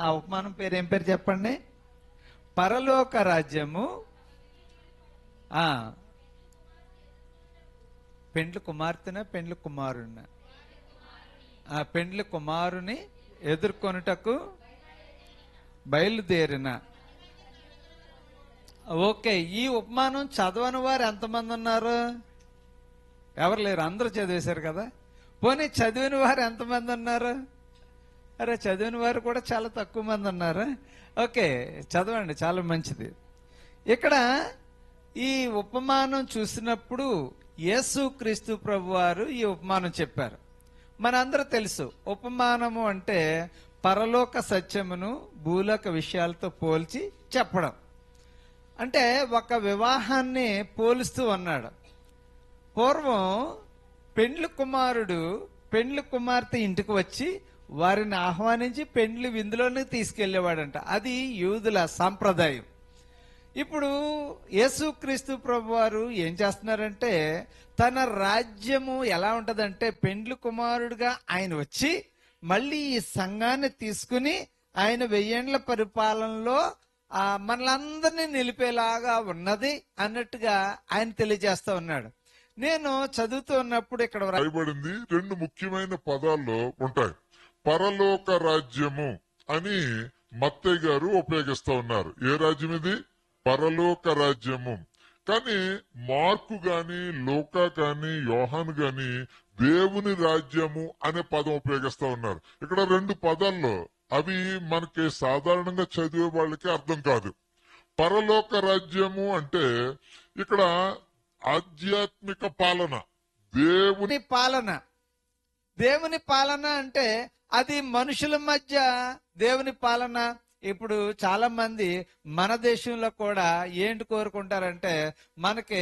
ఆ ఉపమానం పేరు ఏం పేరు చెప్పండి? పరలోక రాజ్యము పెండ్లి కుమార్తెన పెండ్లి కుమారుడిన? పెండ్లి కుమారుని ఎదుర్కొనుటకు బయలుదేరిన. ఓకే, ఈ ఉపమానం చదవని వారు ఎంతమంది ఉన్నారు? ఎవరు లేరు, అందరూ చదివేశారు కదా. పోనీ చదివిన వారు ఎంతమంది ఉన్నారు? అరే, చదివిన వారు కూడా చాలా తక్కువ మంది ఉన్నారు. ఓకే, చదవండి, చాలా మంచిది. ఇక్కడ ఈ ఉపమానం చూసినప్పుడు యేసుక్రీస్తు ప్రభు వారు ఈ ఉపమానం చెప్పారు. మనందరూ తెలుసు, ఉపమానము అంటే పరలోక సత్యమును భూలోక విషయాలతో పోల్చి చెప్పడం. అంటే ఒక వివాహాన్ని పోలుస్తూ ఉన్నాడు. పూర్వం పెండ్లి కుమారుడు పెండ్లి కుమార్తె ఇంటికి వచ్చి వారిని ఆహ్వానించి పెండ్లి విందులోనే తీసుకెళ్లేవాడంట. అది యూదుల సాంప్రదాయం. ఇప్పుడు యేసుక్రీస్తు ప్రభు వారు ఏం చేస్తున్నారంటే, తన రాజ్యము ఎలా ఉంటదంటే, పెండ్లి కుమారుడుగా ఆయన వచ్చి మళ్ళీ ఈ సంఘాన్ని తీసుకుని ఆయన 1000 ఏండ్ల పరిపాలనలో మనలందరినీ నిలిపేలాగా ఉన్నది అన్నట్టుగా ఆయన తెలియజేస్తా ఉన్నాడు. నేను చదువుతూ ఉన్నప్పుడు ఇక్కడ రాయబడింది 2 ముఖ్యమైన పదాల్లో ఉంటాయి. పరలోక రాజ్యము అని మత్తయ్య గారు ఉపయోగిస్తూ ఉన్నారు. ఏ రాజ్యం ఇది? పరలోక రాజ్యము. కానీ మార్కు గాని, లూకా గాని, యోహాను గాని దేవుని రాజ్యము అనే పదం ఉపయోగిస్తూ ఉన్నారు. ఇక్కడ 2 పదాల్లో అవి మనకి సాధారణంగా చదివే వాళ్ళకి అర్థం కాదు. పరలోక రాజ్యము అంటే ఇక్కడ ఆధ్యాత్మిక పాలన, దేవుని పాలన. దేవుని పాలన అంటే అది మనుషుల మధ్య దేవుని పాలన. ఇప్పుడు చాలా మంది మన దేశంలో కూడా ఏంటి కోరుకుంటారంటే, మనకి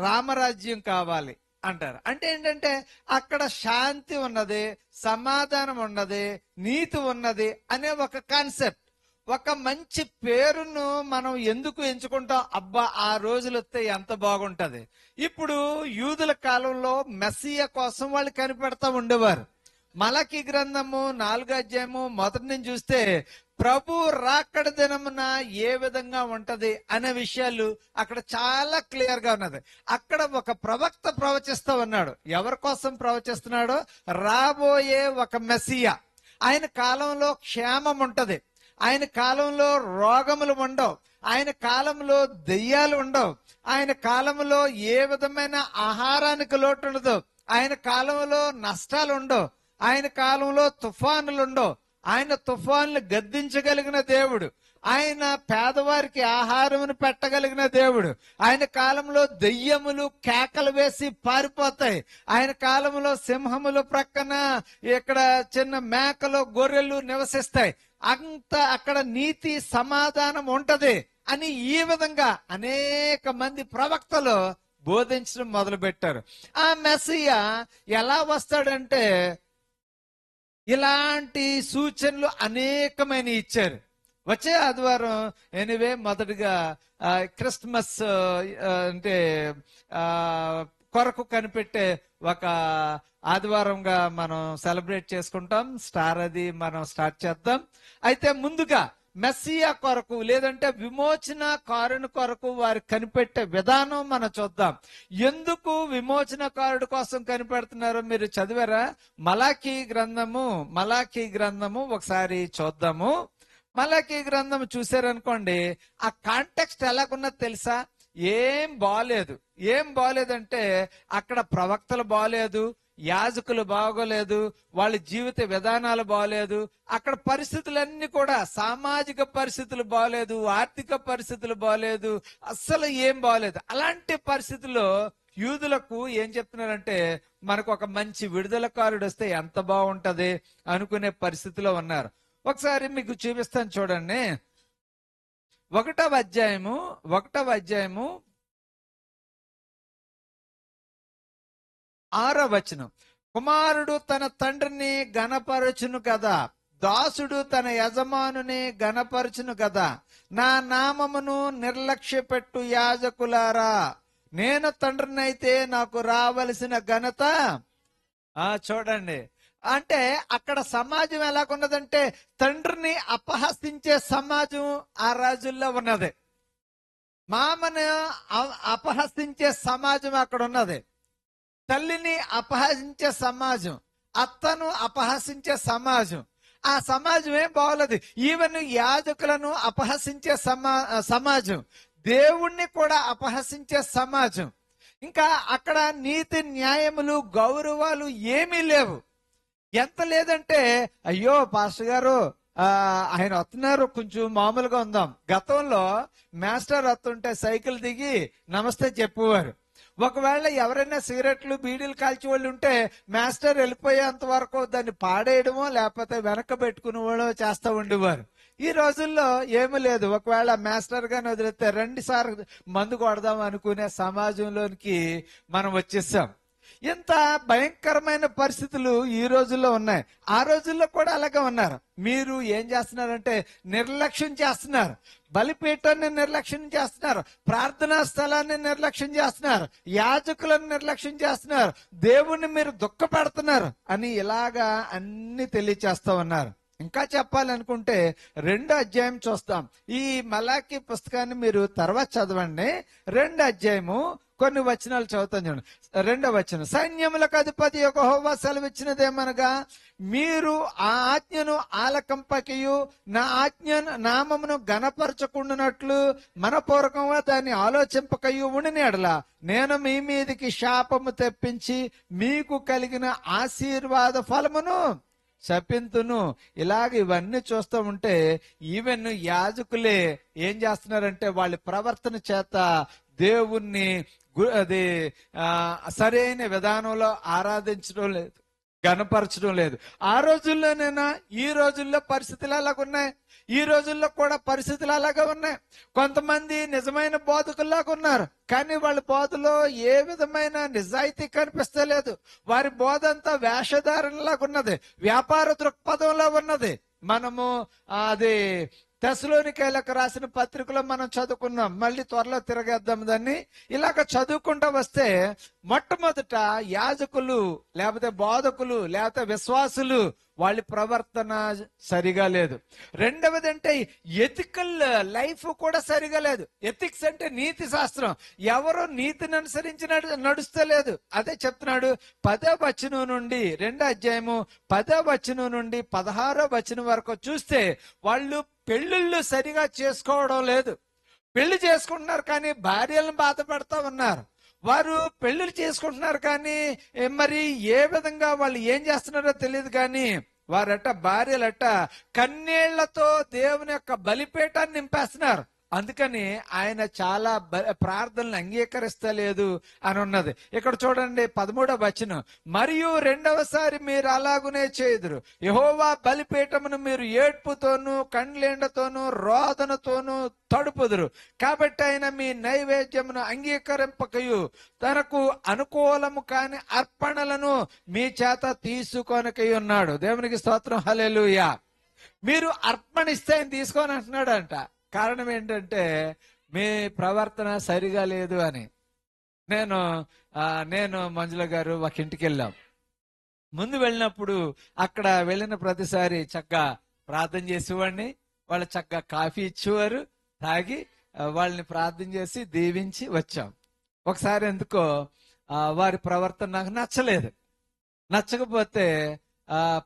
రామరాజ్యం కావాలి అంటారు. అంటే ఏంటంటే అక్కడ శాంతి ఉన్నది, సమాధానం ఉన్నది, నీతి ఉన్నది అనే ఒక కాన్సెప్ట్. ఒక మంచి పేరును మనం ఎందుకు ఎంచుకుంటాం? అబ్బా, ఆ రోజులు వస్తే ఎంత బాగుంటది. ఇప్పుడు యూదుల కాలంలో మెస్సియా కోసం వాళ్ళు కనిపెడతా ఉండేవారు. మలకి గ్రంథము 4వ అధ్యాయము మొదటి నుంచి చూస్తే ప్రభు రాకడ దినమున ఏ విధంగా ఉంటది అనే విషయాలు అక్కడ చాలా క్లియర్ గా ఉన్నది. అక్కడ ఒక ప్రవక్త ప్రవచిస్తూ ఉన్నాడు. ఎవరి కోసం ప్రవచిస్తున్నాడో? రాబోయే ఒక మెస్సియా. ఆయన కాలంలో క్షేమం ఉంటది, ఆయన కాలంలో రోగములు ఉండవు, ఆయన కాలంలో దెయ్యాలు ఉండవు, ఆయన కాలంలో ఏ విధమైన ఆహారానికి లోటు ఉండదు, ఆయన కాలంలో నష్టాలు ఉండవు, ఆయన కాలంలో తుఫానులు ఉండవు. ఆయన తుఫాన్లు గద్దించగలిగిన దేవుడు. ఆయన పేదవారికి ఆహారమును పెట్టగలిగిన దేవుడు. ఆయన కాలంలో దెయ్యములు కేకలు వేసి పారిపోతాయి. ఆయన కాలంలో సింహములు ప్రక్కన ఇక్కడ చిన్న మేకలు, గొర్రెలు నివసిస్తాయి. అంత అక్కడ నీతి సమాధానం ఉంటది అని ఈ విధంగా అనేక మంది ప్రవక్తలు బోధించడం మొదలు పెట్టారు. ఆ మెస్సియా ఎలా వస్తాడంటే, ఇలాంటి సూచనలు అనేకమైన ఇచ్చారు. వచ్చే ఆదివారం ఎనివే మొదటిగా క్రిస్మస్ అంటే కొరకు కనిపెట్టే ఒక ఆదివారంగా మనం సెలబ్రేట్ చేసుకుంటాం. స్టార్ అది మనం స్టార్ట్ చేద్దాం. అయితే ముందుగా మెస్సియా కొరకు, లేదంటే విమోచన కారుని కొరకు వారు కనిపెట్టే విధానం మనం చూద్దాం. ఎందుకు విమోచనకారుడి కోసం కనిపెడుతున్నారో మీరు చదివారా? మలాకీ గ్రంథము ఒకసారి చూద్దాము. మలాకీ గ్రంథం చూసారనుకోండి, ఆ కాంటెక్స్ట్ ఎలాగున్నది తెలుసా? ఏం బాగలేదంటే అక్కడ ప్రవక్తలు బాగలేదు, యాజకులు బాగోలేదు, వాళ్ళ జీవిత విధానాలు బాగలేదు, అక్కడ పరిస్థితులన్నీ కూడా సామాజిక పరిస్థితులు బాగలేదు, ఆర్థిక పరిస్థితులు బాగలేదు, అస్సలు ఏం బాగలేదు. అలాంటి పరిస్థితుల్లో యూదులకు ఏం చెప్తున్నారంటే, మనకు ఒక మంచి విడుదలకారుడు వస్తే ఎంత బాగుంటది అనుకునే పరిస్థితిలో ఉన్నారు. ఒకసారి మీకు చూపిస్తాను చూడండి. 1వ అధ్యాయము 6వ వచనం. కుమారుడు తన తండ్రిని గణపరచును కదా, దాసుడు తన యజమానుని గణపరచును కదా. నా నామమును నిర్లక్ష్య పెట్టు యాజకులారా, నేను తండ్రినైతే నాకు రావలసిన ఘనత చూడండి. అంటే అక్కడ సమాజం ఎలాగున్నదంటే తండ్రిని అపహసించే సమాజం ఆ రోజుల్లో ఉన్నది. మామను అపహసించే సమాజం అక్కడ ఉన్నది. తల్లిని అపహసించే సమాజం, అత్తను అపహసించే సమాజం. ఆ సమాజం ఏం బాగోలేదు. ఈవెన్ యాజకులను అపహసించే సమాజం, దేవుణ్ణి కూడా అపహసించే సమాజం. ఇంకా అక్కడ నీతి న్యాయములు గౌరవాలు ఏమీ లేవు. ఎంత లేదంటే, అయ్యో పాస్టర్ గారు ఆయన వస్తున్నారు, కొంచెం మామూలుగా ఉందాం. గతంలో మాస్టర్ వస్తుంటే సైకిల్ దిగి నమస్తే చెప్పేవారు. ఒకవేళ ఎవరైనా సిగరెట్లు బీడీలు కాల్చి వాళ్ళు ఉంటే మాస్టర్ వెళ్ళిపోయేంత వరకు దాన్ని పాడేయడమో లేకపోతే వెనక పెట్టుకునేవాడో చేస్తూ ఉండేవారు. ఈ రోజుల్లో ఏమీ లేదు. ఒకవేళ మాస్టర్ గాని వదిలితే 2 సార్లు మందు కొడదాం అనుకునే సమాజంలోనికి మనం వచ్చేసాం. ఇంత భయంకరమైన పరిస్థితులు ఈ రోజుల్లో ఉన్నాయి. ఆ రోజుల్లో కూడా అలాగే ఉన్నారు. మీరు ఏం చేస్తున్నారంటే నిర్లక్ష్యం చేస్తున్నారు. బలిపీఠాన్ని నిర్లక్ష్యం చేస్తున్నారు. ప్రార్థనా స్థలాన్ని నిర్లక్ష్యం చేస్తున్నారు. యాజకులను నిర్లక్ష్యం చేస్తున్నారు. దేవుణ్ణి మీరు దుఃఖపెడుతున్నారు అని ఇలాగా అన్ని తెలియచేస్తా ఉన్నారు. ఇంకా చెప్పాలనుకుంటే 2వ అధ్యాయం చూస్తాం. ఈ మలాకి పుస్తకాన్ని మీరు తర్వాత చదవండి. 2వ అధ్యాయము కొన్ని వచనాలు చదువుతాను చూడండి. 2వ వచనం, సైన్యములకు అధిపతి యెహోవా సెలవిచ్చినదేమనగా, మీరు ఆ ఆజ్ఞను ఆలకంపకయు నా ఆజ్ఞ నామమును గణపరచకుండానట్లు మనపూర్వకంగా దాన్ని ఆలోచింపకయు ఉండిన ఎడల నేను మీ మీదికి శాపము తెప్పించి మీకు కలిగిన ఆశీర్వాద ఫలమును శపింతును. ఇలాగ ఇవన్నీ చూస్తూ ఉంటే ఈవెన్ యాజకులే ఏం చేస్తున్నారంటే వాళ్ళ ప్రవర్తన చేత దేవుణ్ణి అది సరైన విధానంలో ఆరాధించడం లేదు, గణపరచడం లేదు. ఆ రోజుల్లోనైనా ఈ రోజుల్లో పరిస్థితులు అలాగున్నాయి. ఈ రోజుల్లో కూడా పరిస్థితులు అలాగే ఉన్నాయి. కొంతమంది నిజమైన బోధకుల్లాగా ఉన్నారు, కానీ వాళ్ళ బోధలో ఏ విధమైన నిజాయితీ కనిపిస్తలేదు. వారి బోధ అంతా వేషధారణలాగా ఉన్నది, వ్యాపార దృక్పథంలో ఉన్నది. మనము అది తెస్సలోనికైలకు రాసిన పత్రికలో మనం చదువుకున్నాం. మళ్ళీ త్వరలో తిరగేద్దాం దాన్ని. ఇలాగ చదువుకుంటూ వస్తే మొట్టమొదట యాజకులు లేకపోతే బోధకులు లేకపోతే విశ్వాసులు వాళ్ళ ప్రవర్తన సరిగా లేదు. రెండవది అంటే ఎథికల్ లైఫ్ కూడా సరిగా లేదు. ఎథిక్స్ అంటే నీతి శాస్త్రం. ఎవరు నీతిని అనుసరించి నడుస్తలేదు. అదే చెప్తున్నాడు 10వ వచనం నుండి 2వ అధ్యాయము 10వ వచనం నుండి 16వ వచనం వరకు చూస్తే వాళ్ళు పెళ్లిళ్ళు సరిగా చేసుకోవడం లేదు. పెళ్లి చేసుకుంటున్నారు కానీ భార్యలను బాధ పెడతా ఉన్నారు. వారు పెళ్లిళ్ళు చేసుకుంటున్నారు కానీ మరి ఏ విధంగా వాళ్ళు ఏం చేస్తున్నారో తెలియదు. కానీ వారట భార్యలట కన్నీళ్లతో దేవుని యొక్క బలిపీఠాన్ని నింపేస్తున్నారు. అందుకని ఆయన చాలా ప్రార్థనలు అంగీకరిస్తలేదు అని ఉన్నది. ఇక్కడ చూడండి 13వ వచనం, మరియు రెండవసారి మీరు అలాగునే చేయుదురు. యెహోవా బలిపీఠమును మీరు ఏడ్పుతోనూ కండ్లేండతోనూ రోదనతోనూ తడుపుదురు. కాబట్టి ఆయన మీ నైవేద్యమును అంగీకరింపకయు తనకు అనుకూలము కాని అర్పణలను మీ చేత తీసుకొనకై ఉన్నాడు. దేవునికి స్తోత్రం, హల్లెలూయా. మీరు అర్పణిస్తే ఆయన తీసుకొని అంటున్నాడు అంట. కారణం ఏంటంటే మీ ప్రవర్తన సరిగా లేదు అని. నేను మంజుల గారు ఒక ఇంటికి వెళ్ళాం. ముందు వెళ్ళినప్పుడు అక్కడ వెళ్ళిన ప్రతిసారి చక్కగా ప్రార్థన చేసేవాడిని. వాళ్ళు చక్కగా కాఫీ ఇచ్చేవారు, తాగి వాళ్ళని ప్రార్థన చేసి దీవించి వచ్చాం. ఒకసారి ఎందుకో వారి ప్రవర్తన నాకు నచ్చలేదు. నచ్చకపోతే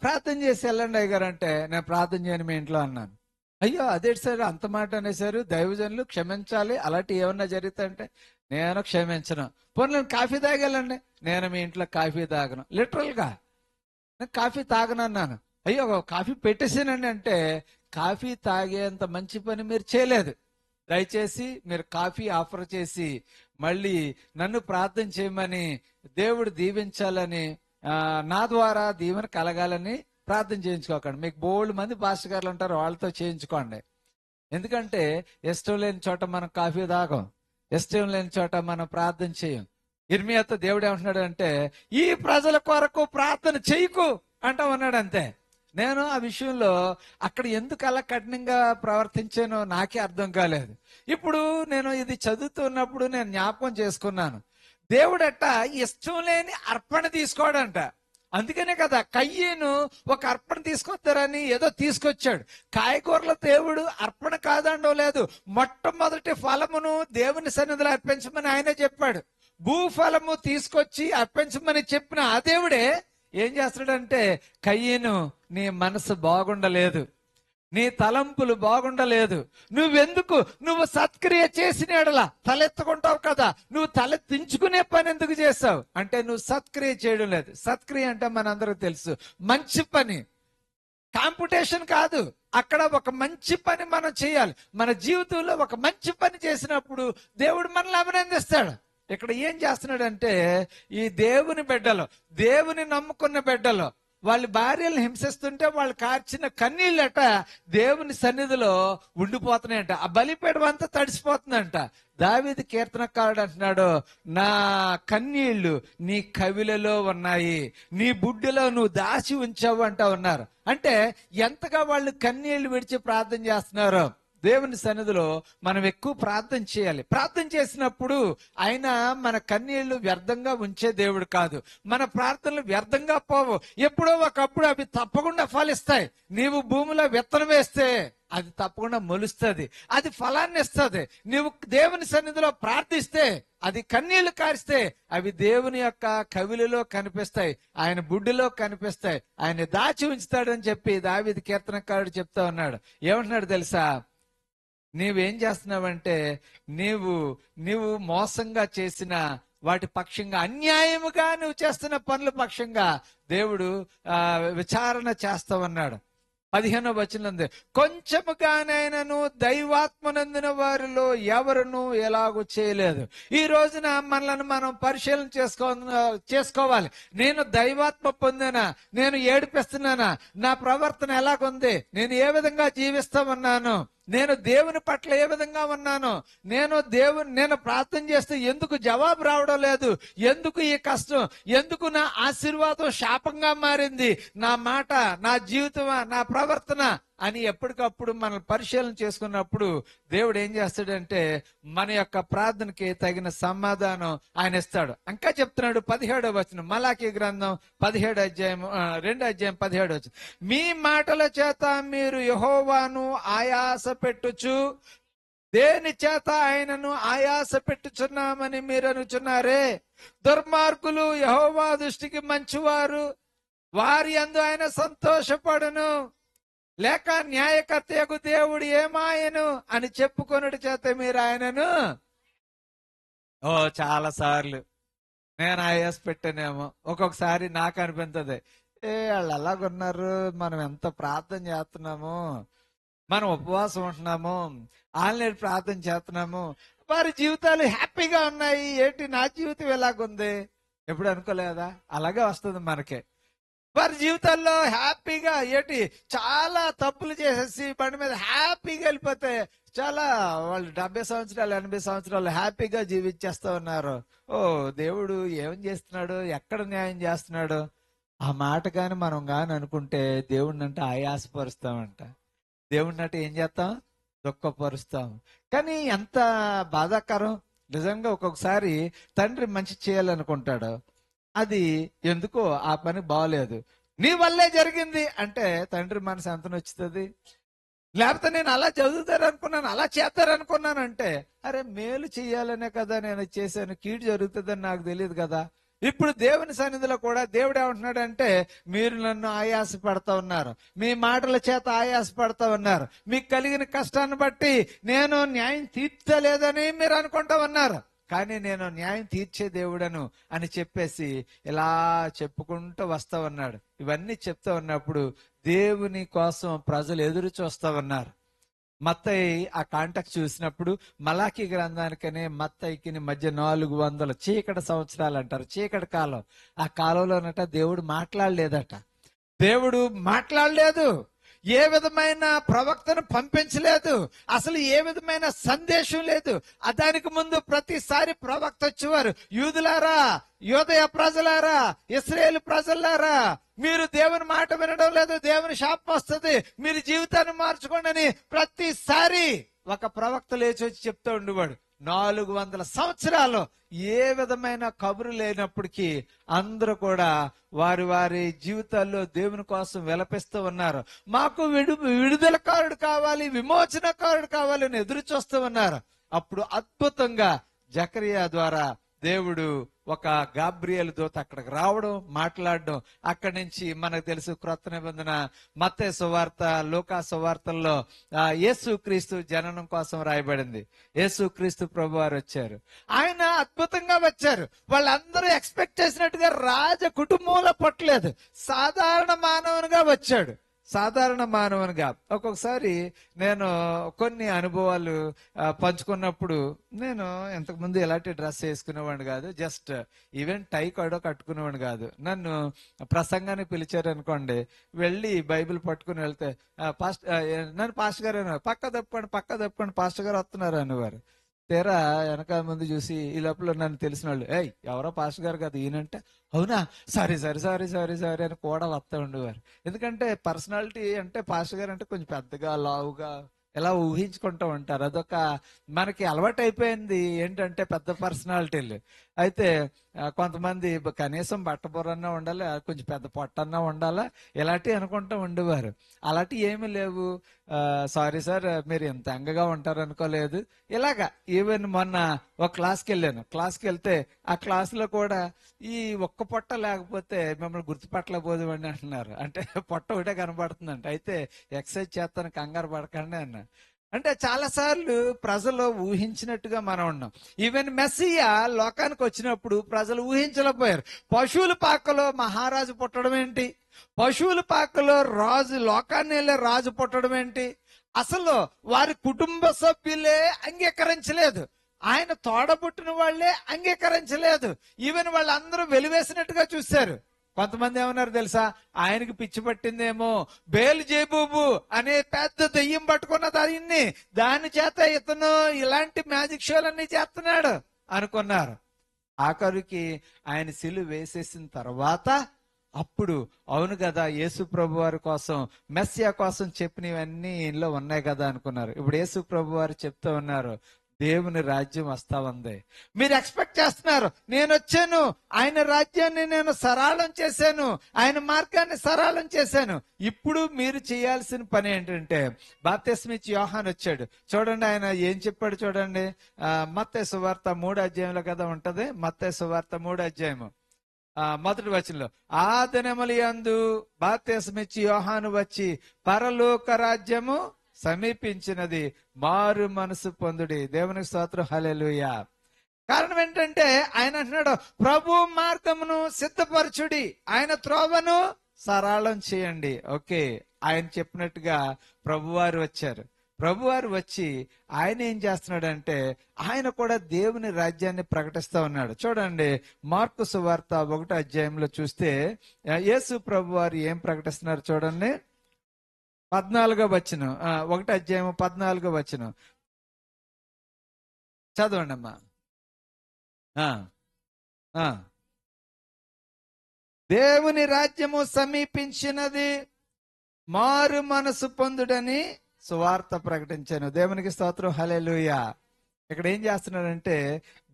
ప్రార్థన చేసి వెళ్ళండి అయ్యగారు అంటే, నేను ప్రార్థన చేయను మీ ఇంట్లో అన్నాను. అయ్యో అదేంటి సార్ అంత మాట అనేసారు, దైవజనులు క్షమించాలి, అలాంటి ఏమన్నా జరుగుతాయంటే నేను క్షమించను. పోనీ నేను కాఫీ తాగలండి, నేను మీ ఇంట్లో కాఫీ తాగను. లిటరల్ గా నేను కాఫీ తాగనన్నాను. అయ్యో కాఫీ పెట్టేసానండి అంటే, కాఫీ తాగేంత మంచి పని మీరు చేయలేదు. దయచేసి మీరు కాఫీ ఆఫర్ చేసి మళ్ళీ నన్ను ప్రార్థన చేయమని, దేవుడు దీవించాలని, నా ద్వారా దీవెన కలగాలని ప్రార్థన చేయించుకోకండి. మీకు బోల్డ్ మంది పాస్టర్ గారులు ఉంటారు, వాళ్ళతో చేయించుకోండి. ఎందుకంటే ఇష్టం లేని చోట మనం కాఫీ తాగం, ఇష్టం లేని చోట మనం ప్రార్థన చేయం. ఇర్మియాతో దేవుడు ఏమంటున్నాడు అంటే, ఈ ప్రజల కొరకు ప్రార్థన చెయ్యకు అంటా ఉన్నాడు. అంతే. నేను ఆ విషయంలో అక్కడ ఎందుకు అలా కఠినంగా ప్రవర్తించానో నాకే అర్థం కాలేదు. ఇప్పుడు నేను ఇది చదువుతున్నప్పుడు నేను జ్ఞాపకం చేసుకున్నాను. దేవుడట ఇష్టం లేని అర్పణ తీసుకోడంట. అందుకనే కదా కయ్యేను ఒక అర్పణ తీసుకొస్తారని ఏదో తీసుకొచ్చాడు. కాయగూరల దేవుడు అర్పణ కాదండో లేదు, మొట్టమొదటి ఫలమును దేవుని సన్నిధిలో అర్పించమని ఆయనే చెప్పాడు. భూఫలము తీసుకొచ్చి అర్పించమని చెప్పిన ఆ దేవుడే ఏం చేస్తాడంటే, కయ్యేను నీ మనసు బాగుండలేదు, నీ తలంపులు బాగుండలేదు, నువ్వు సత్క్రియ చేసిన ఎడలా తలెత్తుకుంటావు కదా, నువ్వు తలెత్తించుకునే పని ఎందుకు చేస్తావు అంటే నువ్వు సత్క్రియ చేయడం లేదు. సత్క్రియ అంటే మనందరికి తెలుసు, మంచి పని, కాంపిటీషన్ కాదు. అక్కడ ఒక మంచి పని మనం చేయాలి. మన జీవితంలో ఒక మంచి పని చేసినప్పుడు దేవుడు మనల్ని అభినందిస్తాడు. ఇక్కడ ఏం చేస్తున్నాడంటే, ఈ దేవుని బిడ్డలు, దేవుని నమ్ముకున్న బిడ్డలు వాళ్ళ భార్యలను హింసిస్తుంటే వాళ్ళు కార్చిన కన్నీళ్ళట దేవుని సన్నిధిలో ఉండిపోతున్నాయంట. ఆ బలిపీఠం అంతా తడిసిపోతుందంట. దావీదు కీర్తనకారుడు అంటున్నాడు, నా కన్నీళ్లు నీ కవిలలో ఉన్నాయి, నీ బుడ్డిలో నువ్వు దాచి ఉంచావు అంటా ఉన్నారు. అంటే ఎంతగా వాళ్ళు కన్నీళ్లు విడిచి ప్రార్థన చేస్తున్నారో. దేవుని సన్నిధిలో మనం ఎక్కువ ప్రార్థన చేయాలి. ప్రార్థన చేసినప్పుడు ఆయన మన కన్నీళ్లు వ్యర్థంగా ఉంచే దేవుడు కాదు, మన ప్రార్థనలు వ్యర్థంగా పోవు. ఎప్పుడో ఒకప్పుడు అవి తప్పకుండా ఫలిస్తాయి. నీవు భూమిలో విత్తనం వేస్తే అది తప్పకుండా మొలుస్తుంది, అది ఫలాన్ని ఇస్తుంది. నీవు దేవుని సన్నిధిలో ప్రార్థిస్తే, అది కన్నీళ్లు కారిస్తే అవి దేవుని యొక్క కవిలలో కనిపిస్తాయి, ఆయన బుడ్డిలో కనిపిస్తాయి, ఆయన దాచి ఉంచుతాడని చెప్పి దావీదు కీర్తనకారుడు చెప్తా ఉన్నాడు. ఏమంటున్నాడు తెలుసా, నీవేం చేస్తున్నావంటే నీవు మోసంగా చేసిన వాటి పక్షంగా, అన్యాయముగా నువ్వు చేస్తున్న పనుల పక్షంగా దేవుడు విచారణ చేస్తావన్నాడు. 15వ వచనం ఉంది, కొంచెముగానైనను దైవాత్మనందిన వారిలో ఎవరును ఎలాగూ చేయలేదు. ఈ రోజున మనలను మనం పరిశీలన చేసుకోవాలి. నేను దైవాత్మ పొందానా, నేను ఏడిపిస్తున్నానా, నా ప్రవర్తన ఎలాగుంది, నేను ఏ విధంగా జీవిస్తామన్నాను, నేను దేవుని పట్ల ఏ విధంగా ఉన్నాను, నేను ప్రార్థన చేస్తే ఎందుకు జవాబు రావడం లేదు, ఎందుకు ఈ కష్టం, ఎందుకు నా ఆశీర్వాదం శాపంగా మారింది, నా మాట, నా జీవితమా, నా ప్రవర్తన అని ఎప్పటికప్పుడు మనం పరిశీలన చేసుకున్నప్పుడు దేవుడు ఏం చేస్తాడంటే మన యొక్క ప్రార్థనకి తగిన సమాధానం ఆయన ఇస్తాడు. ఇంకా చెప్తున్నాడు 17వ వచనం, మలాకీ గ్రంథం 2వ అధ్యాయం 17వ వచనం, మీ మాటల చేత మీరు యెహోవాను ఆయాస పెట్టుచు దేని చేత ఆయనను ఆయాస పెట్టుచున్నామని మీరు అనుచున్నారే. దుర్మార్గులు యెహోవా దృష్టికి మంచివారు, వారి యందు ఆయన సంతోషపడును, లేక న్యాయకర్తయగు దేవుడు ఏమాయను అని చెప్పుకొనుట చేత మీరు ఆయనను చాలా సార్లు నేను ఆయాస పెట్టానేమో. ఒక్కొక్కసారి నాకు అనిపించదు, వాళ్ళు అలాగున్నారు, మనం ఎంత ప్రార్థన చేస్తున్నాము, మనం ఉపవాసం ఉంటున్నాము, ఆన్లైన్ ప్రార్థన చేస్తున్నాము, వారి జీవితాలు హ్యాపీగా ఉన్నాయి, ఏంటి నా జీవితం ఎలాగుంది, ఎప్పుడు అనుకోలేదా? అలాగే వస్తుంది మనకే. వారి జీవితాల్లో హ్యాపీగా ఏంటి చాలా తప్పులు చేసేసి బండి మీద హ్యాపీగా వెళ్ళిపోతే చాలా వాళ్ళు 70 సంవత్సరాలు 80 సంవత్సరాలు హ్యాపీగా జీవించేస్తా ఉన్నారు. దేవుడు ఏం చేస్తున్నాడు, ఎక్కడ న్యాయం చేస్తున్నాడు? ఆ మాట కానీ మనం కానీ అనుకుంటే దేవుడిని అంటే ఆయాసపరుస్తామంట, దేవుడిని అంటే ఏం చేస్తాం, దుఃఖపరుస్తాం. కానీ ఎంత బాధాకరం. నిజంగా ఒక్కొక్కసారి తండ్రి మంచి చేయాలనుకుంటాడు, అది ఎందుకో ఆ పని బాగలేదు, నీ వల్లే జరిగింది అంటే తండ్రి మనసు ఎంత నచ్చుతుంది. లేకపోతే నేను అలా చదువుతారనుకున్నాను, అలా చేస్తారనుకున్నాను అంటే, అరే మేలు చెయ్యాలనే కదా నేను చేశాను, కీడు జరుగుతుందని నాకు తెలియదు కదా. ఇప్పుడు దేవుని సన్నిధిలో కూడా దేవుడు ఏమంటున్నాడంటే, మీరు నన్ను ఆయాస పడతా ఉన్నారు, మీ మాటల చేత ఆయాస పడతా ఉన్నారు, మీకు కలిగిన కష్టాన్ని బట్టి నేను న్యాయం తీర్చలేదని మీరు అనుకుంటా ఉన్నారు, కానీ నేను న్యాయం తీర్చే దేవుడను అని చెప్పేసి ఇలా చెప్పుకుంటూ వస్తా ఉన్నాడు. ఇవన్నీ చెప్తా ఉన్నప్పుడు దేవుని కోసం ప్రజలు ఎదురు చూస్తా ఉన్నారు. మత్తయి ఆ కాంటాక్ట్ చూసినప్పుడు మలాకీ గ్రంథానికనే మత్తయికి మధ్య 400 చీకటి సంవత్సరాలు అంటారు, చీకటి కాలం. ఆ కాలంలోనట దేవుడు మాట్లాడలేదట, దేవుడు మాట్లాడలేదు, ఏ విధమైన ప్రవక్తను పంపించలేదు, అసలు ఏ విధమైన సందేశం లేదు. దానికి ముందు ప్రతిసారి ప్రవక్త వచ్చేవారు, యూదులారా, యోదయ ప్రజలారా, ఇశ్రాయేలు ప్రజలారా, మీరు దేవుని మాట వినడం లేదు, దేవుని శాపం వస్తుంది, మీరు జీవితాన్ని మార్చుకోండి అని ప్రతిసారి ఒక ప్రవక్త లేచి వచ్చి చెప్తూ ఉండేవాడు. 400 సంవత్సరాలు ఏ విధమైన కబురు లేనప్పటికీ అందరూ కూడా వారి వారి జీవితాల్లో దేవుని కోసం విలపిస్తూ ఉన్నారు. మాకు విడుదలకారుడు కావాలి, విమోచనకారుడు కావాలి అని ఎదురు చూస్తూ ఉన్నారు. అప్పుడు అద్భుతంగా జకరియా ద్వారా దేవుడు ఒక గాబ్రియేలు దూత అక్కడికి రావడం, మాట్లాడడం. అక్కడి నుంచి మనకు తెలుసు క్రొత్త నిబంధన మత్తయి సువార్త, లూకా సువార్తల్లో యేసుక్రీస్తు జననం కోసం రాయబడింది. యేసుక్రీస్తు ప్రభు వారు వచ్చారు. ఆయన అద్భుతంగా వచ్చారు. వాళ్ళందరూ ఎక్స్పెక్ట్ చేసినట్టుగా రాజ కుటుంబంలో పుట్టలేదు, సాధారణ మానవునిగా వచ్చాడు. సాధారణ మానవునిగా. ఒక్కొక్కసారి నేను కొన్ని అనుభవాలు పంచుకున్నప్పుడు, నేను ఇంతకుముందు ఎలాంటి డ్రెస్ వేసుకునేవాడిని కాదు, జస్ట్ ఈవెన్ టై కూడా కట్టుకునేవాడిని కాదు. నన్ను ప్రసంగానికి పిలిచారు అనుకోండి, వెళ్ళి బైబిల్ పట్టుకుని వెళ్తే నన్ను పాస్టర్ గారు పక్క తప్పుకోండి పాస్టర్ గారు వస్తున్నారు అనేవారు. తీరా వెనక ముందు చూసి ఈ లోపల నన్ను తెలిసిన వాళ్ళు, ఎవరో పాస్టర్ గారు కదా ఈయనంటే, అవునా సారీ అని కూడా వస్తూ ఉండేవారు. ఎందుకంటే పర్సనాలిటీ అంటే పాస్టర్ గారు అంటే కొంచెం పెద్దగా లావుగా ఎలా ఊహించుకుంటూ ఉంటారు. అదొక మనకి అలవాటు అయిపోయింది ఏంటంటే పెద్ద పర్సనాలిటీలు. అయితే కొంతమంది కనీసం బట్టబొరన్నా ఉండాలి, కొంచెం పెద్ద పొట్టన్నా ఉండాలా, ఇలాంటివి అనుకుంటూ ఉండేవారు. అలాంటివి ఏమీ లేవు. సారీ సార్ మీరు ఇంత అంగగా ఉంటారు అనుకోలేదు. ఇలాగా ఈవెన్ మొన్న ఒక క్లాస్కి వెళ్ళాను. క్లాస్కి వెళ్తే ఆ క్లాసులో కూడా ఈ ఒక్క పొట్ట లేకపోతే మిమ్మల్ని గుర్తుపట్టలేకపోదుమని అంటున్నారు. అంటే పొట్ట ఒకటే కనబడుతుందంట. అయితే ఎక్సర్సైజ్ చేస్తాను, కంగారు పడకండి అన్న. అంటే చాలా సార్లు ప్రజలు ఊహించినట్టుగా మనం ఉన్నాం. ఈవెన్ మెస్సియా లోకానికి వచ్చినప్పుడు ప్రజలు ఊహించలేకపోయారు. పశువుల పాకలో మహారాజు పుట్టడం ఏంటి, పశువుల పాకలో రాజు, లోకాన్ని వెళ్ళే రాజు పుట్టడం ఏంటి, అసలు వారి కుటుంబ సభ్యులే అంగీకరించలేదు. ఆయన తోడబుట్టిన వాళ్లే అంగీకరించలేదు. ఈవెన్ వాళ్ళందరూ వెలివేసినట్టుగా చూశారు. కొంతమంది ఏమన్నారు తెలుసా, ఆయనకి పిచ్చి పట్టిందేమో, బేల్జెబూబు అనే పెద్ద దెయ్యం పట్టుకున్నది ఆయన్ని, దాని చేత ఇతను ఇలాంటి మ్యాజిక్ షోలన్నీ చేస్తున్నాడు అనుకున్నారు. ఆఖరికి ఆయన సిలువ వేసేసిన తర్వాత అప్పుడు అవును కదా యేసు ప్రభు వారి కోసం, మెస్సియా కోసం చెప్పినవన్నీ ఈయనలో ఉన్నాయి కదా అనుకున్నారు. ఇప్పుడు యేసు ప్రభు వారు చెప్తూ ఉన్నారు, దేవుని రాజ్యం వస్తా ఉంది. మీరు ఎక్స్పెక్ట్ చేస్తున్నారు, నేను వచ్చాను, ఆయన రాజ్యాన్ని నేను సరళం చేశాను, ఆయన మార్గాన్ని సరళం చేశాను. ఇప్పుడు మీరు చేయాల్సిన పని ఏంటంటే, బాప్తిస్మిచ్చి యోహాను వచ్చాడు చూడండి. ఆయన ఏం చెప్పాడు చూడండి. మత్తయి సువార్త 3వ అధ్యాయంలో కదా ఉంటది. మత్తయి సువార్త 3వ అధ్యాయము మొదటి వచనంలో, ఆ దినములందు బాప్తిస్మిచ్చి యోహాను వచ్చి పరలోక రాజ్యము సమీపించినది, మారు మనసు పొందుడి. దేవునికి స్తోత్రం, హల్లెలూయా. కారణం ఏంటంటే ఆయన అంటున్నాడు, ప్రభు మార్గమును సిద్ధపరచుడి, ఆయన త్రోవను సరళం చేయండి. ఓకే, ఆయన చెప్పినట్టుగా ప్రభువారు వచ్చారు. ప్రభువారు వచ్చి ఆయన ఏం చేస్తున్నాడంటే, ఆయన కూడా దేవుని రాజ్యాన్ని ప్రకటిస్తా ఉన్నాడు. చూడండి, మార్కు సువార్త 1వ అధ్యాయంలో చూస్తే యేసు ప్రభువారు ఏం ప్రకటిస్తున్నారు చూడండి. 14వ వచనం, 1వ అధ్యాయం 14వ వచనం చదవండి అమ్మా. దేవుని రాజ్యము సమీపించినది, మారు మనసు పొందుడని సువార్త ప్రకటించాను. దేవునికి స్తోత్రం, హల్లెలూయా. ఇక్కడ ఏం చేస్తున్నాడంటే,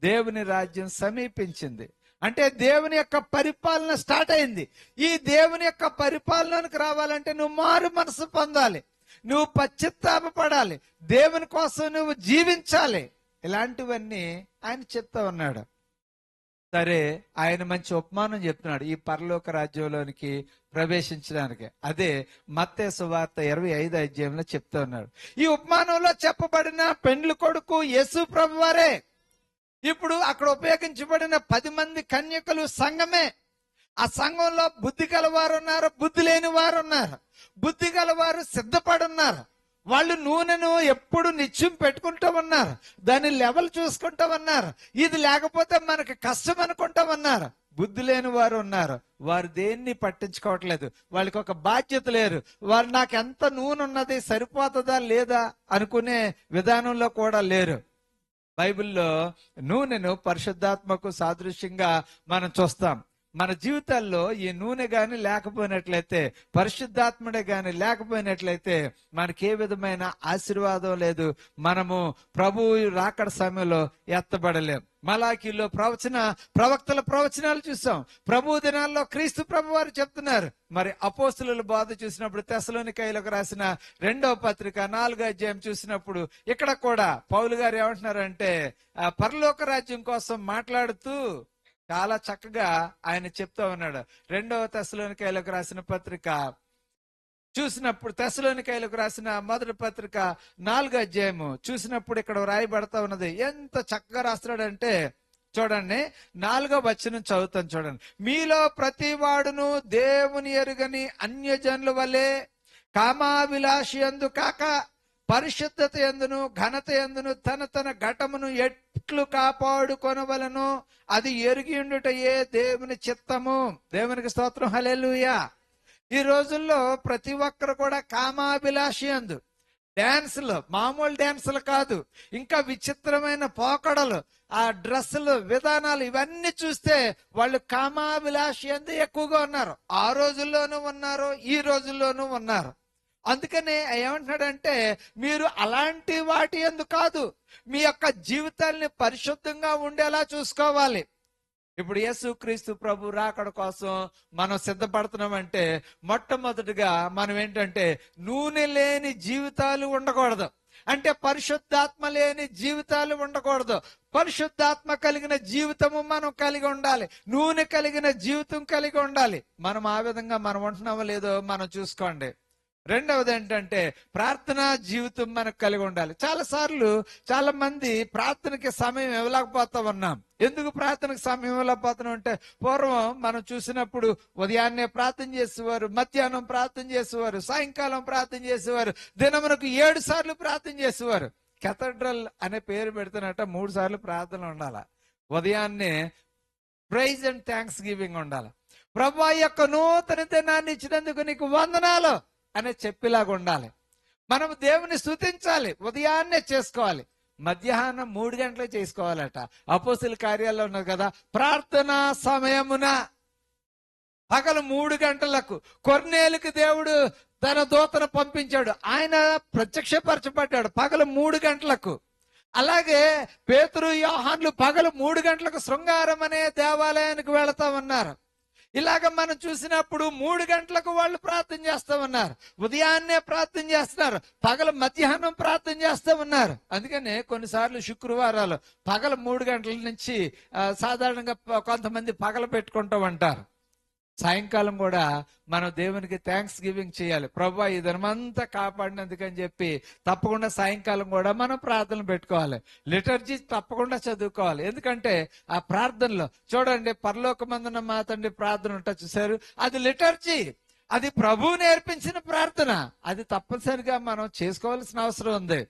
దేవుని రాజ్యం సమీపించింది అంటే దేవుని యొక్క పరిపాలన స్టార్ట్ అయింది. ఈ దేవుని యొక్క పరిపాలనకు రావాలంటే నువ్వు మారు మనసు పొందాలి, నువ్వు పశ్చాత్తాపపడాలి, దేవుని కోసం నువ్వు జీవించాలి. ఇలాంటివన్నీ ఆయన చెప్తా ఉన్నాడు. సరే, ఆయన మంచి ఉపమానం చెప్తున్నాడు ఈ పరలోక రాజ్యంలోనికి ప్రవేశించడానికి. అదే మత్తయి సువార్త 25వ అధ్యాయంలో చెప్తా ఉన్నాడు. ఈ ఉపమానంలో చెప్పబడిన పెండ్లి కొడుకు యేసు ప్రభువారే. ఇప్పుడు అక్కడ ఉపయోగించబడిన 10 మంది కన్యకలు సంఘమే. ఆ సంఘంలో బుద్ధి గలవారు ఉన్నారు, బుద్ధి లేని వారు ఉన్నారు. బుద్ధి గలవారు సిద్ధపడి ఉన్నారు. వాళ్ళు నూనెను ఎప్పుడు నిత్యం పెట్టుకుంటూ ఉన్నారు, దాని లెవెల్ చూసుకుంటూ ఉన్నారు. ఇది లేకపోతే మనకి కష్టం అనుకుంటా ఉన్నారు. బుద్ధి లేని వారు ఉన్నారు, వారు దేన్ని పట్టించుకోవట్లేదు, వాళ్ళకి ఒక బాధ్యత లేరు. వారు నాకు ఎంత నూనె ఉన్నది, సరిపోతుందా లేదా అనుకునే విధానంలో కూడా లేరు. బైబిల్లో నూనెను పరిశుద్ధాత్మకు సాదృశ్యంగా మనం చూస్తాం. మన జీవితాల్లో ఈ నూనె గాని లేకపోయినట్లయితే, పరిశుద్ధాత్ముడే గాని లేకపోయినట్లయితే మనకి ఏ విధమైన ఆశీర్వాదం లేదు. మనము ప్రభువు రాకడ సమయంలో ఎత్తబడలేం. మలాకీలో ప్రవక్తల ప్రవచనాలు చూసాం. ప్రభు దినాల్లో క్రీస్తు ప్రభు వారు చెప్తున్నారు. మరి అపోస్తుల బోధ చూసినప్పుడు, తెస్సలోనికైలకు రాసిన 2వ పత్రిక 4వ అధ్యాయం చూసినప్పుడు ఇక్కడ కూడా పౌలు గారు ఏమంటున్నారంటే, పరలోక రాజ్యం కోసం మాట్లాడుతూ చాలా చక్కగా ఆయన చెప్తా ఉన్నాడు. 2వ తెస్సలోనికైలకు రాసిన పత్రిక చూసినప్పుడు, తెస్సలోనికైలకు రాసిన మొదటి పత్రిక 4వ అధ్యాయము చూసినప్పుడు ఇక్కడ రాయబడతా ఉన్నది. ఎంత చక్కగా రాస్తున్నాడంటే చూడండి, 4వ వచనం చదువుతాను చూడండి. మీలో ప్రతి వాడును దేవుని ఎరుగని అన్యజనుల వలె కామాభిలాషి యందు కాక పరిశుద్ధత యందును ఘనత యందును తన తన ఘటమును ఎట్లు కాపాడుకొనవలను, అది ఎరిగి ఉండుటయే దేవుని చిత్తము. దేవునికి స్తోత్రం, హల్లెలూయా. ఈ రోజుల్లో ప్రతి ఒక్కరు కూడా కామాభిలాషి యందు, డాన్సులు, మామూలు డాన్సులు కాదు, ఇంకా విచిత్రమైన పోకడలు, ఆ డ్రెస్సులు, విధానాలు, ఇవన్నీ చూస్తే వాళ్ళు కామాభిలాషి యందు ఎక్కువగా ఉన్నారు. ఆ రోజుల్లోనూ ఉన్నారు, ఈ రోజుల్లోనూ ఉన్నారు. అందుకనే ఏమంటున్నాడంటే, మీరు అలాంటి వాటి యందు కాదు, మీ యొక్క జీవితాల్ని పరిశుద్ధంగా ఉండేలా చూసుకోవాలి. ఇప్పుడు యేసుక్రీస్తు ప్రభు రాకడ కోసం మనం సిద్ధపడుతున్నామంటే మొట్టమొదటిగా మనం ఏంటంటే నూనె లేని జీవితాలు ఉండకూడదు. అంటే పరిశుద్ధాత్మ లేని జీవితాలు ఉండకూడదు. పరిశుద్ధాత్మ కలిగిన జీవితము మనం కలిగి ఉండాలి. నూనె కలిగిన జీవితం కలిగి ఉండాలి. మనం ఆ విధంగా మనం ఉంటున్నామో లేదో మనం చూసుకోండి. రెండవది ఏంటంటే ప్రార్థనా జీవితం మనకు కలిగి ఉండాలి. చాలా మంది ప్రార్థనకి సమయం ఇవ్వలేకపోతా ఉన్నాం. ఎందుకు ప్రార్థనకు సమయం ఇవ్వలేకపోతున్నాం అంటే, పూర్వం మనం చూసినప్పుడు ఉదయాన్నే ప్రార్థన చేసేవారు, మధ్యాహ్నం ప్రార్థన చేసేవారు, సాయంకాలం ప్రార్థన చేసేవారు, దినమునకు 7 సార్లు ప్రార్థన చేసేవారు. కేథడ్రల్ అనే పేరు పెడుతున్నట్ట 3 సార్లు ప్రార్థన ఉండాలి. ఉదయాన్నే ప్రైజ్ అండ్ థ్యాంక్స్ గివింగ్ ఉండాలి. ప్రభువా యొక్క నూతన దినాన్ని ఇచ్చినందుకు నీకు వందనాలు అనే చెప్పేలాగా ఉండాలి. మనం దేవుని స్తుతించాలి, ఉదయాన్నే చేసుకోవాలి. మధ్యాహ్నం 3 గంటలకు చేసుకోవాలట. అపోస్తుల కార్యాల్లో ఉన్నది కదా, ప్రార్థనా సమయమున పగలు 3 గంటలకు కొర్నేలుకి దేవుడు తన దూతను పంపించాడు. ఆయన ప్రత్యక్షపరచబడ్డాడు పగలు 3 గంటలకు. అలాగే పేతురు, యోహాన్లు పగలు 3 గంటలకు శృంగారం అనే దేవాలయానికి వెళతా ఉన్నారు. ఇలాగ మనం చూసినప్పుడు 3 గంటలకు వాళ్ళు ప్రార్థన చేస్తా ఉన్నారు, ఉదయాన్నే ప్రార్థన చేస్తున్నారు, పగల మధ్యాహ్నం ప్రార్థన చేస్తా ఉన్నారు. అందుకనే కొన్నిసార్లు శుక్రవారాలు పగల 3 గంటల నుంచి సాధారణంగా కొంతమంది పగల పెట్టుకుంటూ ఉంటారు. సాయంకాలం కూడా మనం దేవునికి థ్యాంక్స్ గివింగ్ చేయాలి. ప్రభువా ఈ దినమంతా కాపాడినందుకని చెప్పి తప్పకుండా సాయంకాలం కూడా మనం ప్రార్థనలు పెట్టుకోవాలి. లిటర్జీ తప్పకుండా చదువుకోవాలి. ఎందుకంటే ఆ ప్రార్థనలో చూడండి, పరలోకమందున మా తండ్రి ప్రార్థన ఉంటా చూసారు, అది లిటర్జీ, అది ప్రభువు నేర్పించిన ప్రార్థన. అది తప్పనిసరిగా మనం చేసుకోవాల్సిన అవసరం ఉంది.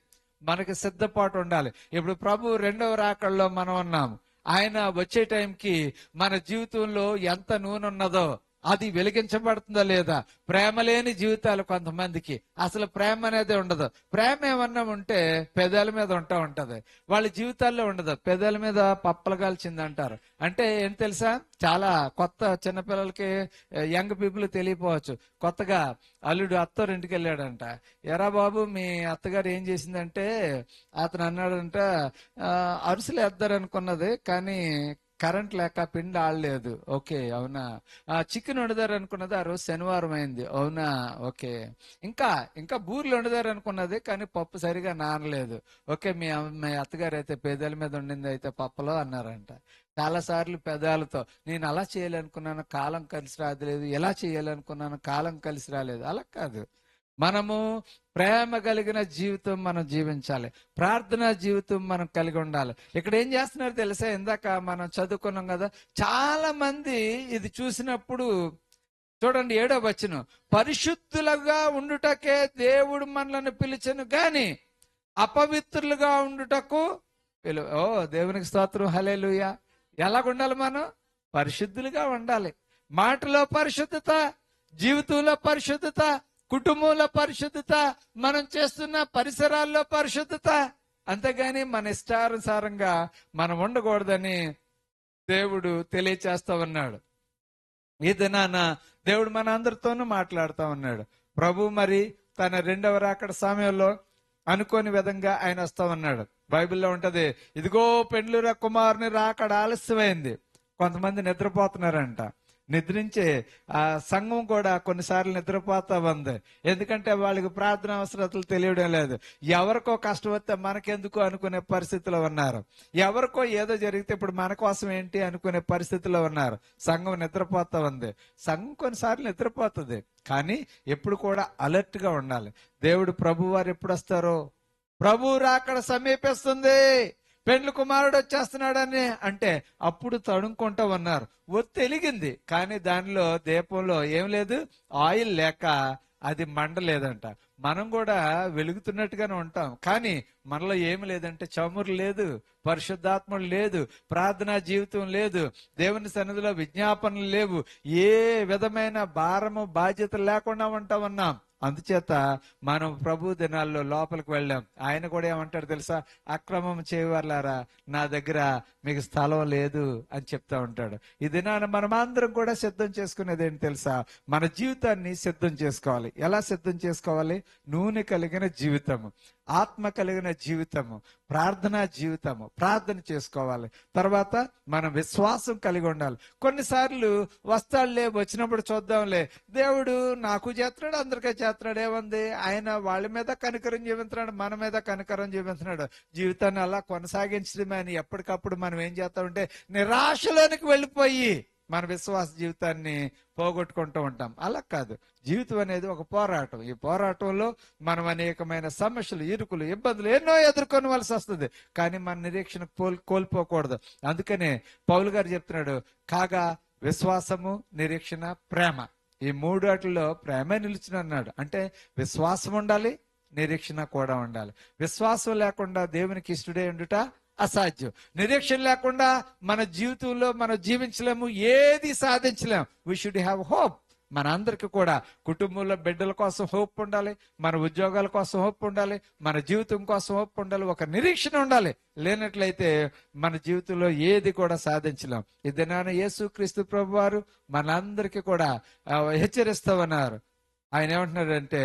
మనకి సిద్ధపాటు ఉండాలి. ఇప్పుడు ప్రభు 2వ రాకడలో మనం ఉన్నాము. ఆయన వచ్చే టైంకి మన జీవితంలో ఎంత నూనె ఉన్నదో అది వెలిగించబడుతుందా లేదా? ప్రేమ లేని జీవితాలు కొంతమందికి అసలు ప్రేమ అనేది ఉండదు. ప్రేమ ఏమన్నా ఉంటే పెదాల మీద ఉంటది, వాళ్ళ జీవితాల్లో ఉండదు. పెదాల మీద పప్పలు కాల్చింది అంటారు. అంటే ఏం తెలుసా, చాలా కొత్త చిన్నపిల్లలకి, యంగ్ పీపుల్ తెలియపోవచ్చు. కొత్తగా అల్లుడు అత్తోరింటికి వెళ్ళాడంట. ఎరా బాబు మీ అత్తగారు ఏం చేసిందంటే, అతను అన్నాడంట, అరుసులు వేద్దారనుకున్నది కానీ కరెంట్ లేక పిండి ఆడలేదు. ఓకే, అవునా. చికెన్ వండుదారు అనుకున్నది, ఆ రోజు శనివారం అయింది. అవునా, ఓకే. ఇంకా బూర్లు వండుదారు అనుకున్నది కానీ పప్పు సరిగా నానలేదు. ఓకే, మీ అత్తగారు అయితే పెదాల మీద ఉండింది అయితే పప్పులో అన్నారంట. చాలా సార్లు పెదాలతో నేను అలా చేయాలనుకున్నాను, కాలం కలిసి రాలేదు, ఎలా చేయాలనుకున్నాను, కాలం కలిసి రాలేదు. అలా కాదు, మనము ప్రేమ కలిగిన జీవితం మనం జీవించాలి. ప్రార్థనా జీవితం మనం కలిగి ఉండాలి. ఇక్కడ ఏం చేస్తున్నారు తెలుసా, ఇందాక మనం చదువుకున్నాం కదా, చాలా మంది ఇది చూసినప్పుడు చూడండి 7వ వచనం, పరిశుద్ధులుగా ఉండుటకే దేవుడు మనలను పిలిచెను గాని అపవిత్రులుగా ఉండుటకు ఓ దేవునికి స్తోత్రం, హల్లెలూయా. ఎలాగుండాలి మనం? పరిశుద్ధులుగా ఉండాలి. మాటలో పరిశుద్ధత, జీవితంలో పరిశుద్ధత, కుటుంబంలో పరిశుద్ధత, మనం చేస్తున్న పరిసరాల్లో పరిశుద్ధత. అంతేగాని మన ఇష్టానుసారంగా మనం ఉండకూడదని దేవుడు తెలియచేస్తా ఉన్నాడు. ఈ దినాన దేవుడు మన అందరితోనూ మాట్లాడుతూ ఉన్నాడు. ప్రభు మరి తన రెండవ రాకడ సమయంలో అనుకోని విధంగా ఆయన వస్తా ఉన్నాడు. బైబిల్లో ఉంటది, ఇదిగో పెండ్లిర కుమారుని రాకడ ఆలస్యమైంది. కొంతమంది నిద్రపోతున్నారంట. నిద్రించే ఆ సంఘం కూడా కొన్నిసార్లు నిద్రపోతా ఉంది. ఎందుకంటే వాళ్ళకి ప్రార్థన అవసరతలు తెలియడం లేదు. ఎవరికో కష్టం వస్తే మనకెందుకు అనుకునే పరిస్థితిలో ఉన్నారు. ఎవరికో ఏదో జరిగితే ఇప్పుడు మన కోసం ఏంటి అనుకునే పరిస్థితిలో ఉన్నారు. సంఘం నిద్రపోతా ఉంది. సంఘం కొన్నిసార్లు నిద్రపోతుంది, కానీ ఎప్పుడు కూడా అలర్ట్ గా ఉండాలి. దేవుడు ప్రభు వారు ఎప్పుడు వస్తారో, ప్రభు రాకడ సమీపిస్తుంది, పెండ్లి కుమారుడు వచ్చేస్తున్నాడని అంటే అప్పుడు తడుముకుంటూ ఉన్నారు. ఒత్తి వెలిగింది, కానీ దానిలో దీపంలో ఏం లేదు, ఆయిల్ లేక అది మండలేదంట. మనం కూడా వెలుగుతున్నట్టుగానే ఉంటాం, కానీ మనలో ఏమి లేదంటే చమురు లేదు, పరిశుద్ధాత్మలు లేదు, ప్రార్థనా జీవితం లేదు, దేవుని సన్నిధిలో విజ్ఞాపనలు లేవు, ఏ విధమైన భారము బాధ్యత లేకుండా ఉంటా ఉన్నాం. అందుచేత మనం ప్రభు దినాల్లో లోపలికి వెళ్ళాం. ఆయన కూడా ఏమంటాడు తెలుసా, అక్రమం చేయవారులారా నా దగ్గర మీకు స్థలం లేదు అని చెప్తా ఉంటాడు. ఈ దినాన మనం అందరం కూడా సిద్ధం చేసుకునేది ఏంటి తెలుసా, మన జీవితాన్ని సిద్ధం చేసుకోవాలి. ఎలా సిద్ధం చేసుకోవాలి? నూనె కలిగిన జీవితము, ఆత్మ కలిగిన జీవితము, ప్రార్థనా జీవితము, ప్రార్థన చేసుకోవాలి. తర్వాత మనం విశ్వాసం కలిగి ఉండాలి. కొన్నిసార్లు వస్తాడులే, వచ్చినప్పుడు చూద్దాంలే, దేవుడు నాకు చేస్తున్నాడు, అందరికీ చేస్తున్నాడు, ఏముంది, ఆయన వాళ్ళ మీద కనికరం జీవిస్తున్నాడు, మన మీద కనికరం జీవిస్తున్నాడు. జీవితాన్ని అలా కొనసాగించడమే అని ఎప్పటికప్పుడు మనం ఏం చేస్తామంటే నిరాశలోనికి వెళ్ళిపోయి మన విశ్వాస జీవితాన్ని పోగొట్టుకుంటూ ఉంటాం. అలా కాదు. జీవితం అనేది ఒక పోరాటం. ఈ పోరాటంలో మనం అనేకమైన సమస్యలు, ఇరుకులు, ఇబ్బందులు ఎన్నో ఎదుర్కొనవలసి వస్తుంది, కానీ మన నిరీక్షణ కోల్పోకూడదు. అందుకనే పౌలు గారు చెప్తున్నాడు, కాగా విశ్వాసము, నిరీక్షణ, ప్రేమ, ఈ మూడు వాటిల్లో ప్రేమే నిలిచిన అన్నాడు. అంటే విశ్వాసం ఉండాలి, నిరీక్షణ కూడా ఉండాలి. విశ్వాసం లేకుండా దేవునికి ఇష్టడే ఉండుట అసాధ్యం. నిరీక్షణ లేకుండా మన జీవితంలో మనం జీవించలేము, ఏది సాధించలేము. We should have hope. మన అందరికి కూడా కుటుంబంలో బిడ్డల కోసం హోప్ ఉండాలి, మన ఉద్యోగాల కోసం హోప్ ఉండాలి, మన జీవితం కోసం హోప్ ఉండాలి, ఒక నిరీక్షణ ఉండాలి. లేనట్లయితే మన జీవితంలో ఏది కూడా సాధించలేం. ఈ దినాన యేసుక్రీస్తు ప్రభు వారు మనందరికీ కూడా హెచ్చరిస్తూ ఉన్నారు. ఆయన ఏమంటున్నాడంటే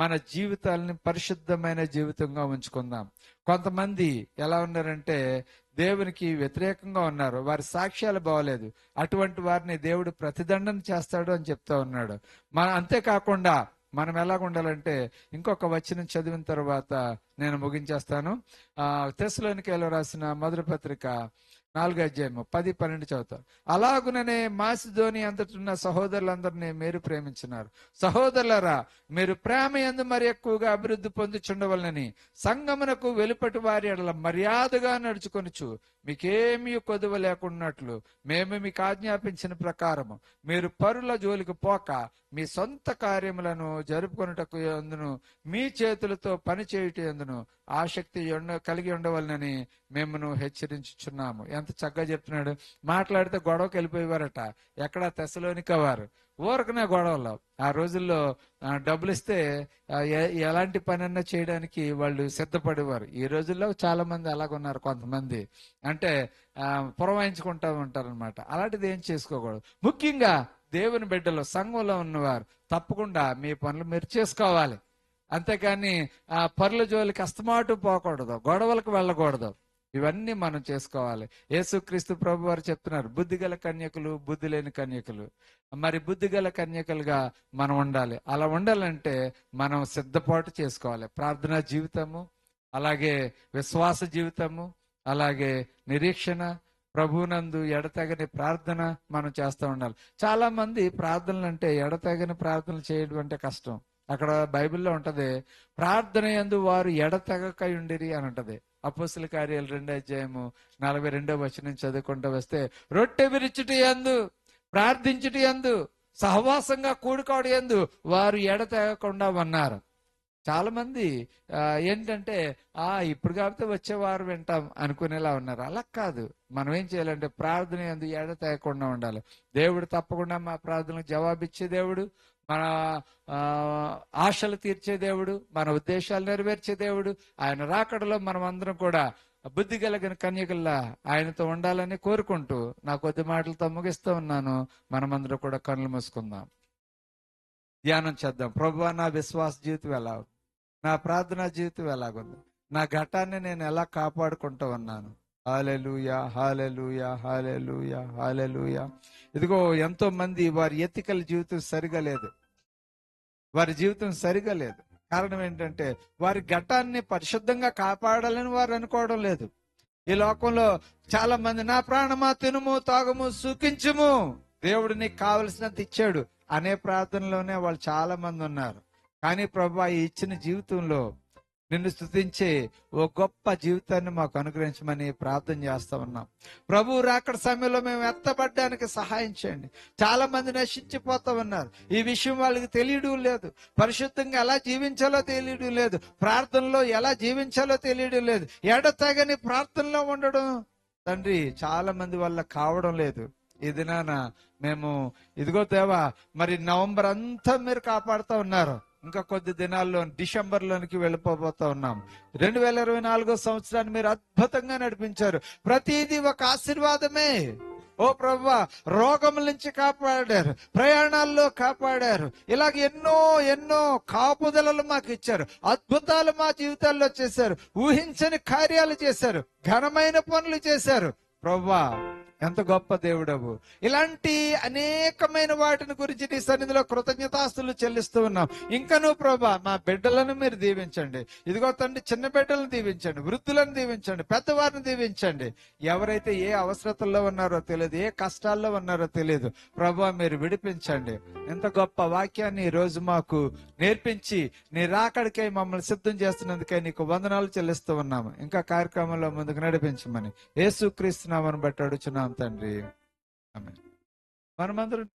మన జీవితాలని పరిశుద్ధమైన జీవితంగా ఉంచుకుందాం. కొంతమంది ఎలా ఉన్నారంటే దేవునికి వ్యతిరేకంగా ఉన్నారు, వారి సాక్ష్యాలు బాగలేదు, అటువంటి వారిని దేవుడు ప్రతిదండన చేస్తాడు అని చెప్తా ఉన్నాడు. అంతేకాకుండా మనం ఎలాగ ఉండాలంటే, ఇంకొక వచనం చదివిన తర్వాత నేను ముగించేస్తాను. తెస్సలోనికైలో రాసిన మొదటి పత్రిక 4వ అధ్యాయము 10-12 చదువుతాం. అలాగుననే మాసిదోని అంతటున్న సహోదరులందరినీ మీరు ప్రేమించినారు. సహోదరులరా, మీరు ప్రేమ యందు మరి ఎక్కువగా అభివృద్ధి పొందుచుండవలనని సంగమునకు వెలుపటి వారి ఎడల మర్యాదగా నడుచుకొనుచు మీకేమీ కొదువ లేకున్నట్లు మేము మీకు ఆజ్ఞాపించిన ప్రకారము మీరు పరుల జోలికి పోక మీ సొంత కార్యములను జరుపుకొనుటకు ఎందును మీ చేతులతో పని చేయుట ఎందును ఆసక్తి కలిగి ఉండవలనని మేమును హెచ్చరించుచున్నాము. ఎంత చక్కగా చెప్తున్నాడు. మాట్లాడితే గొడవకి వెళ్ళిపోయేవారట. ఎక్కడ? తెస్సలోనిక వారు. ఊరకనే గొడవలో. ఆ రోజుల్లో డబ్బులు ఇస్తే ఎలాంటి పనన్నా చేయడానికి వాళ్ళు సిద్ధపడేవారు. ఈ రోజుల్లో చాలా మంది అలాగున్నారు. కొంతమంది అంటే పురమాయించుకుంటా ఉంటారు అనమాట. అలాంటిది ఏం చేసుకోకూడదు. ముఖ్యంగా దేవుని బిడ్డలు, సంఘంలో ఉన్నవారు తప్పకుండా మీ పనులు మీరు చేసుకోవాలి. అంతేకాని పరుల జోలికి అస్తమాటు పోకూడదు, గొడవలకు వెళ్ళకూడదు. ఇవన్నీ మనం చేసుకోవాలి. యేసుక్రీస్తు ప్రభు వారు చెప్తున్నారు, బుద్ధిగల కన్యకులు, బుద్ధి లేని కన్యకులు. మరి బుద్ధిగల కన్యకలుగా మనం ఉండాలి. అలా ఉండాలంటే మనం సిద్ధపాటు చేసుకోవాలి. ప్రార్థనా జీవితము, అలాగే విశ్వాస జీవితము, అలాగే నిరీక్షణ, ప్రభునందు ఎడతెగని ప్రార్థన మనం చేస్తూ ఉండాలి. చాలా మంది ప్రార్థనలు అంటే ఎడతెగని ప్రార్థనలు చేయడం అంటే కష్టం. అక్కడ బైబిల్లో ఉంటది, ప్రార్థన యందు వారు ఎడతెగక ఉండిరి అని ఉంటది. అపోస్తల కార్యాలు 2వ అధ్యాయము 42వ వచనం చదువుకుంటూ వస్తే, రొట్టె విరుచుటి యందు, ప్రార్థించుటి యందు, సహవాసంగా కూడుకోవడం యందు వారు ఎడతెగకుండా ఉన్నారు. చాలా మంది ఏంటంటే ఇప్పుడు కాబట్టి వచ్చేవారు వింటాం అనుకునేలా ఉన్నారు. అలా కాదు. మనం ఏం చేయాలంటే ప్రార్థన యందు ఎడతెగకుండా ఉండాలి. దేవుడు తప్పకుండా మా ప్రార్థనలకు జవాబిచ్చే దేవుడు, మన ఆశలు తీర్చే దేవుడు, మన ఉద్దేశాలు నెరవేర్చే దేవుడు. ఆయన రాకడలో మనం అందరం కూడా బుద్ధి కలిగిన కన్యకల్లా ఆయనతో ఉండాలని కోరుకుంటూ నా కొద్ది మాటలతో ముగిస్తూ ఉన్నాను. మనమందరం కూడా కళ్ళు మూసుకుందాం, ధ్యానం చేద్దాం. ప్రభువా, నా విశ్వాస జీవితం ఎలా ఉంది, నా ప్రార్థనా జీవితం ఎలాగుంది, నా ఘటాన్ని నేను ఎలా కాపాడుకుంటూ ఉన్నాను. హల్లెలూయా, హల్లెలూయా, హల్లెలూయా, హల్లెలూయా. ఇదిగో ఎంతో మంది వారి ఎతికల జీవితం సరిగా లేదు, వారి జీవితం సరిగా లేదు. కారణం ఏంటంటే వారి ఘటాన్ని పరిశుద్ధంగా కాపాడాలని వారు అనుకోవడం లేదు. ఈ లోకంలో చాలా మంది నా ప్రాణమా తినుము తాగుము సుఖించుము, దేవుడు నీకు కావలసినంత ఇచ్చాడు అనే ప్రార్థనలోనే వాళ్ళు చాలా మంది ఉన్నారు. కానీ ప్రభువా, ఈ ఇచ్చిన జీవితంలో నిన్ను స్తుతించే ఓ గొప్ప జీవితాన్ని మాకు అనుగ్రహించమని ప్రార్థన చేస్తా ఉన్నాం. ప్రభువు రాకడ సమయంలో మేము ఎత్తబడ్డానికి సహాయం చేయండి. చాలా మంది నశించిపోతా ఉన్నారు. ఈ విషయం వాళ్ళకి తెలియడం లేదు. పరిశుద్ధంగా ఎలా జీవించాలో తెలియడం లేదు. ప్రార్థనలో ఎలా జీవించాలో తెలియడం లేదు. ఎడతెగని ప్రార్థనలో ఉండడం తండ్రి చాలా మంది వల్ల కావడం లేదు. ఈ దినాన మేము ఇదిగో దేవా, మరి నవంబర్ అంతా మీరు కాపాడుతూ ఉన్నారు. ఇంకా కొద్ది దినాల్లో డిసెంబర్లోనికి వెళ్ళిపోతా ఉన్నాం. 2024 సంవత్సరాన్ని మీరు అద్భుతంగా నడిపించారు. ప్రతిదీ ఒక ఆశీర్వాదమే. ఓ ప్రభువా, రోగముల నుంచి కాపాడారు, ప్రయాణాల్లో కాపాడారు. ఇలాగ ఎన్నో ఎన్నో కాపుదలలు మాకు ఇచ్చారు. అద్భుతాలు మా జీవితాల్లో చేశారు. ఊహించని కార్యాలు చేశారు. ఘనమైన పనులు చేశారు. ప్రభువా, ఎంత గొప్ప దేవుడవు. ఇలాంటి అనేకమైన వాటిని గురించి నీ సన్నిధిలో కృతజ్ఞతాస్తులు చెల్లిస్తూ ఉన్నాం. ఇంకా నువ్వు ప్రభా, మా బిడ్డలను మీరు దీవించండి. ఇదిగో తండ్రి, చిన్న బిడ్డలను దీవించండి, వృద్ధులను దీవించండి, పెద్దవారిని దీవించండి. ఎవరైతే ఏ అవసరతల్లో ఉన్నారో తెలియదు, ఏ కష్టాల్లో ఉన్నారో తెలియదు, ప్రభా మీరు విడిపించండి. ఎంత గొప్ప వాక్యాన్ని ఈ రోజు మాకు నేర్పించి నీ రాకడికై మమ్మల్ని సిద్ధం చేస్తున్నందుకై నీకు వందనాలు చెల్లిస్తూ ఉన్నాము. ఇంకా కార్యక్రమంలో ముందుకు నడిపించమని యేసుక్రీస్తు నామమును బట్టి అడుగుచున్నాం తండ్రి, ఆమేన్. మనమందరం